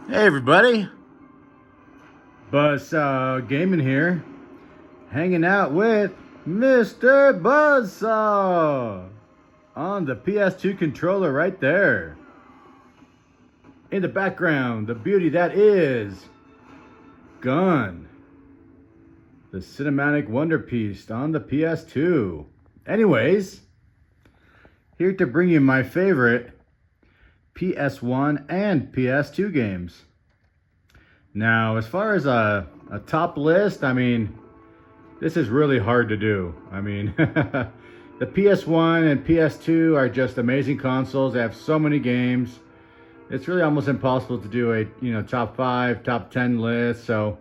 Hey everybody, Buzzsaw Gaming here, hanging out with Mr. Buzzsaw on the PS2 controller right there. In the background, the beauty that is Gun, the cinematic wonder piece on the PS2. Anyways, here to bring you my favorite PS1 and PS2 games. Now, as far as a top list, I mean, this is really hard to do. I mean, the PS1 and PS2 are just amazing consoles. They have so many games. It's really almost impossible to do a top 5, top 10 list. So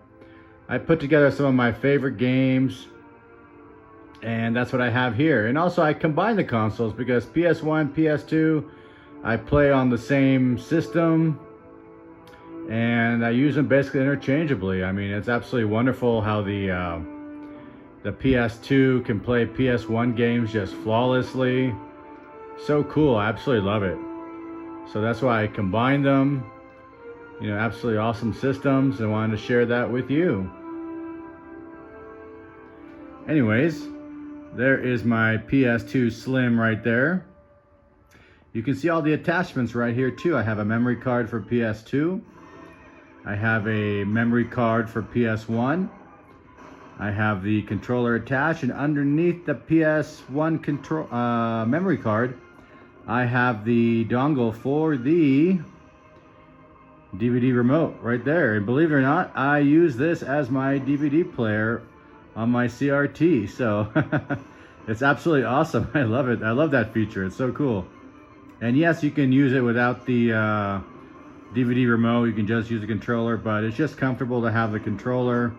I put together some of my favorite games, and that's what I have here. And also I combine the consoles because PS1, PS2, I play on the same system, and I use them basically interchangeably. I mean, it's absolutely wonderful how the PS2 can play PS1 games just flawlessly. So cool, I absolutely love it. So that's why I combine them. Absolutely awesome systems, and wanted to share that with you. Anyways, there is my PS2 Slim right there. You can see all the attachments right here too. I have a memory card for PS2. I have a memory card for PS1. I have the controller attached, and underneath the PS1 memory card, I have the dongle for the DVD remote right there. And believe it or not, I use this as my DVD player on my CRT. So it's absolutely awesome. I love it. I love that feature. It's so cool. And yes, you can use it without the DVD remote. You can just use the controller, but it's just comfortable to have the controller.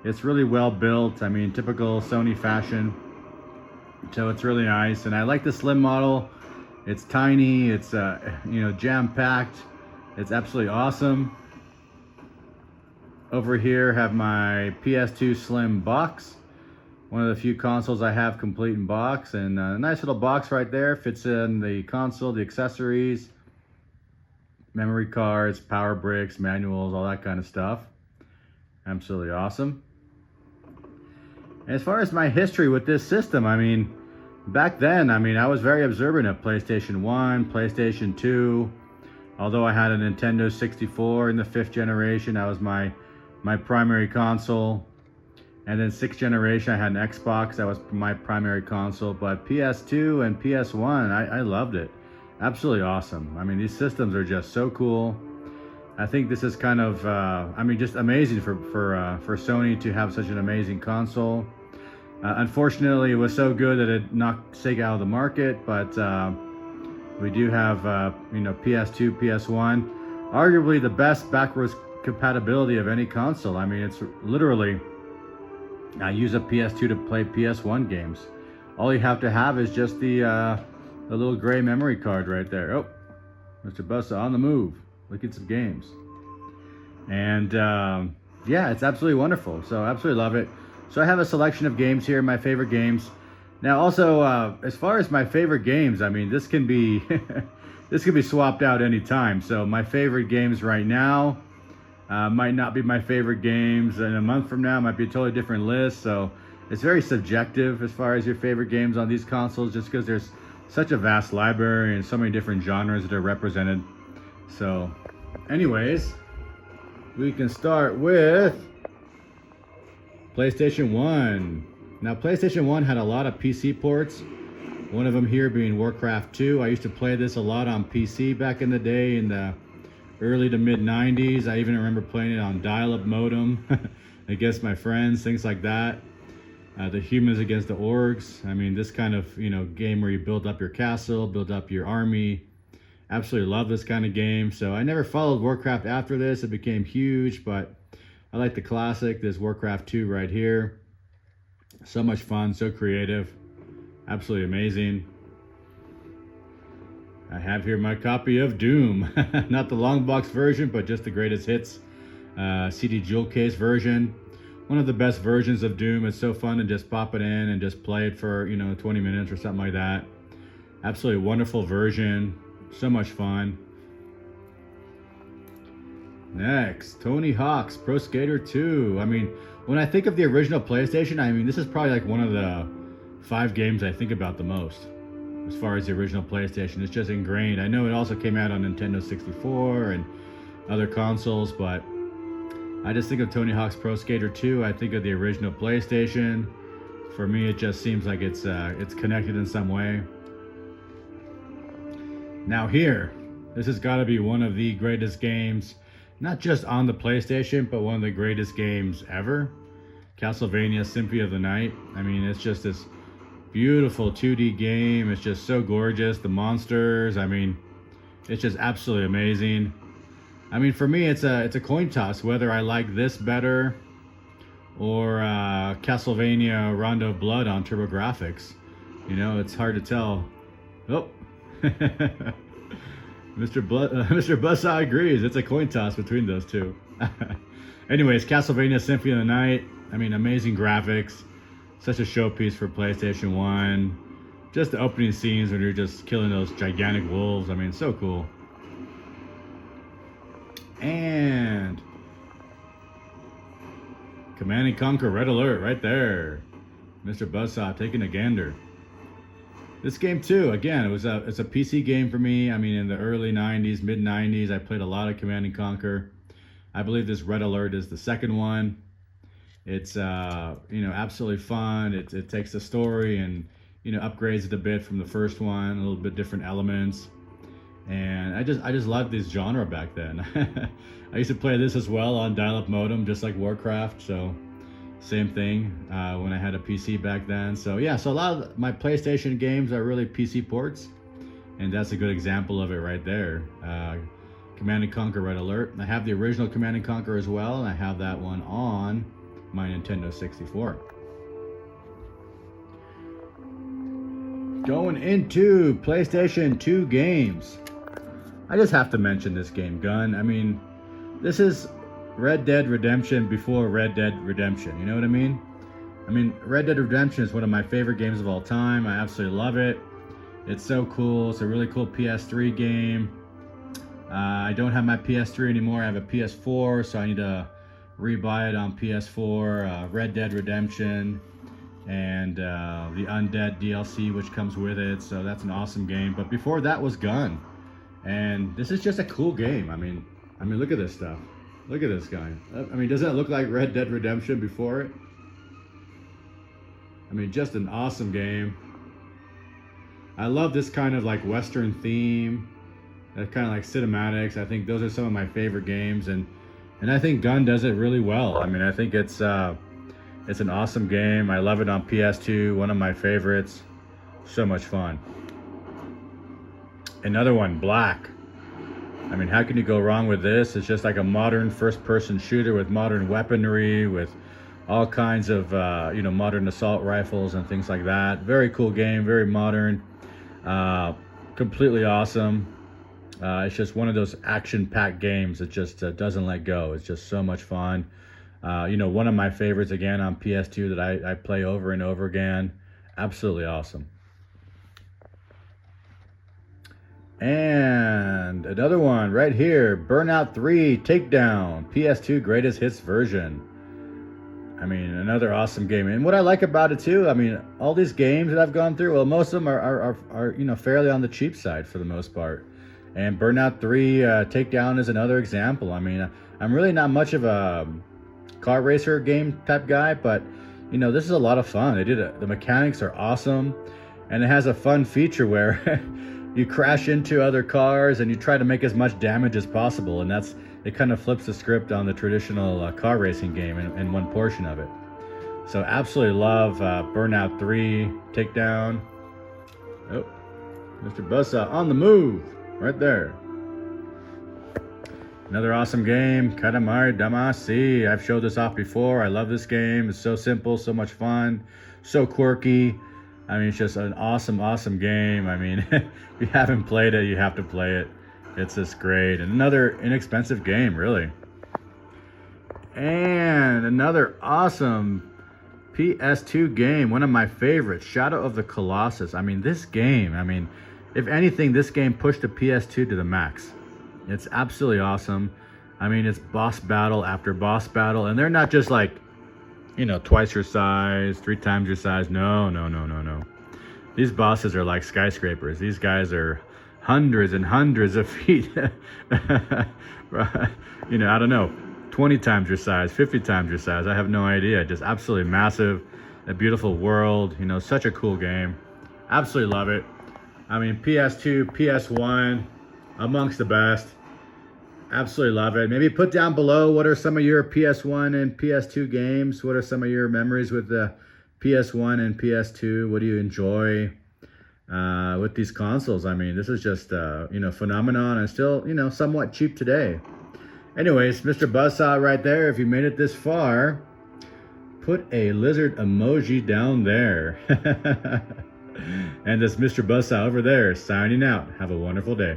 It's really well built. I mean, typical Sony fashion. So it's really nice, and I like the slim model. It's tiny. It's jam-packed. It's absolutely awesome. Over here, have my PS2 Slim box. One of the few consoles I have complete in box, and a nice little box right there. Fits in the console, the accessories, memory cards, power bricks, manuals, all that kind of stuff. Absolutely awesome. As far as my history with this system, I mean, back then, I was very observant of PlayStation 1, PlayStation 2. Although I had a Nintendo 64 in the 5th generation, that was my primary console. And then 6th generation, I had an Xbox. That was my primary console. But PS2 and PS1, I loved it. Absolutely awesome. I mean, these systems are just so cool. I think this is kind of, just amazing for Sony to have such an amazing console. Unfortunately, it was so good that it knocked Sega out of the market. But we do have, PS2, PS1. Arguably the best backwards compatibility of any console. I mean, it's literally... I use a PS2 to play PS1 games. All you have to have is just the little gray memory card right there. Oh, Mr. Buzzsaw on the move. Look at some games. And yeah, it's absolutely wonderful. So absolutely love it. So I have a selection of games here, my favorite games. Now also, as far as my favorite games, I mean, this can be this can be swapped out anytime. So my favorite games right now might not be my favorite games in a month from now. Might be a totally different list. So it's very subjective as far as your favorite games on these consoles, just because there's such a vast library and so many different genres that are represented. So anyways, we can start with PlayStation 1. Now PlayStation 1 had a lot of PC ports. One of them here being Warcraft 2. I used to play this a lot on PC back in the day, in the early to mid 90s. I even remember playing it on dial-up modem against my friends, things like that. The humans against the orcs. I mean, this kind of game where you build up your castle, build up your army. Absolutely love this kind of game. So I never followed Warcraft after this. It became huge, but I like the classic. This Warcraft 2 right here. So much fun, so creative, absolutely amazing. I have here my copy of Doom. Not the long box version, but just the greatest hits CD jewel case version. One of the best versions of Doom. It's so fun to just pop it in and just play it for 20 minutes or something like that. Absolutely wonderful version, so much fun. Next, Tony Hawk's Pro Skater 2. I mean, when I think of the original PlayStation, I mean, this is probably like one of the 5 games I think about the most. As far as the original PlayStation, it's just ingrained. I know it also came out on Nintendo 64 and other consoles, but I just think of Tony Hawk's Pro Skater 2. I think of the original PlayStation. For me, it just seems like it's connected in some way. Now here, this has got to be one of the greatest games, not just on the PlayStation, but one of the greatest games ever. Castlevania Symphony of the Night. I mean, it's just this beautiful 2D game. It's just so gorgeous. The monsters, I mean, it's just absolutely amazing. I mean, for me, it's a coin toss whether I like this better or Castlevania Rondo of Blood on TurboGrafx. You know, it's hard to tell. Oh. Mr. Buzzsaw agrees. It's a coin toss between those two. Anyways, Castlevania Symphony of the Night. I mean, amazing graphics. Such a showpiece for PlayStation 1. Just the opening scenes when you're just killing those gigantic wolves. I mean, so cool. And Command & Conquer Red Alert right there. Mr. Buzzsaw taking a gander. This game too, again, it's a PC game for me. I mean, in the early 90s, mid 90s, I played a lot of Command & Conquer. I believe this Red Alert is the second one. It's you know, absolutely fun. It takes the story and, you know, upgrades it a bit from the first one, a little bit different elements. And I just loved this genre back then. I used to play this as well on dial-up modem, just like Warcraft. So same thing when I had a PC back then. So yeah, so a lot of my PlayStation games are really PC ports, and that's a good example of it right there. Command & Conquer Red Alert. I have the original Command & Conquer as well, and I have that one on my Nintendo 64. Going into PlayStation 2 games. I just have to mention this game, Gun. I mean, this is Red Dead Redemption before Red Dead Redemption, you know what I mean? I mean, Red Dead Redemption is one of my favorite games of all time. I absolutely love it. It's so cool. It's a really cool PS3 game. I don't have my PS3 anymore. I have a PS4, so I need to rebuy it on PS4. Red Dead Redemption and the Undead DLC, which comes with it. So that's an awesome game. But before that was Gun. And this is just a cool game. I mean, look at this stuff. Look at this guy. I mean, doesn't it look like Red Dead Redemption before it? I mean, just an awesome game. I love this kind of like Western theme. That kind of like cinematics. I think those are some of my favorite games, and I think Gun does it really well. I mean, I think it's an awesome game. I love it on PS2. One of my favorites. So much fun. Another one, Black. I mean, how can you go wrong with this? It's just like a modern first-person shooter with modern weaponry, with all kinds of, you know, modern assault rifles and things like that. Very cool game, very modern, completely awesome. It's just one of those action-packed games that just doesn't let go. It's just so much fun. You know, one of my favorites, again, on PS2 that I play over and over again. Absolutely awesome. And another one right here, Burnout 3 Takedown, PS2 Greatest Hits version. I mean, another awesome game. And what I like about it too, I mean, all these games that I've gone through, well, most of them are you know, fairly on the cheap side for the most part. And Burnout 3 Takedown is another example. I mean, I'm really not much of a car racer game type guy, but you know, this is a lot of fun. The mechanics are awesome, and it has a fun feature where you crash into other cars and you try to make as much damage as possible, and it kind of flips the script on the traditional car racing game in one portion of it. So absolutely love Burnout 3 Takedown. Oh, Mr. Buzzsaw on the move right there. Another awesome game, Katamari Damacy. I've showed this off before. I love this game. It's so simple, so much fun, so quirky. I mean, it's just an awesome, awesome game. I mean, if you haven't played it, you have to play it. It's just great. And another inexpensive game, really. And another awesome PS2 game, one of my favorites, Shadow of the Colossus. I mean, this game, I mean, if anything, this game pushed the PS2 to the max. It's absolutely awesome. I mean, it's boss battle after boss battle, and they're not just like, you know, twice your size, 3 times your size. No, no, no, no, no. These bosses are like skyscrapers. These guys are hundreds and hundreds of feet. You know, I don't know, 20 times your size, 50 times your size. I have no idea. Just absolutely massive. A beautiful world. You know, such a cool game. Absolutely love it. I mean, PS2, PS1, amongst the best. Absolutely love it. Maybe put down below, what are some of your PS1 and PS2 games? What are some of your memories with the PS1 and PS2? What do you enjoy with these consoles? I mean, this is just, you know, phenomenon, and still, you know, somewhat cheap today. Anyways, Mr. Buzzsaw right there. If you made it this far, put a lizard emoji down there. And this Mr. Buzzsaw over there signing out. Have a wonderful day.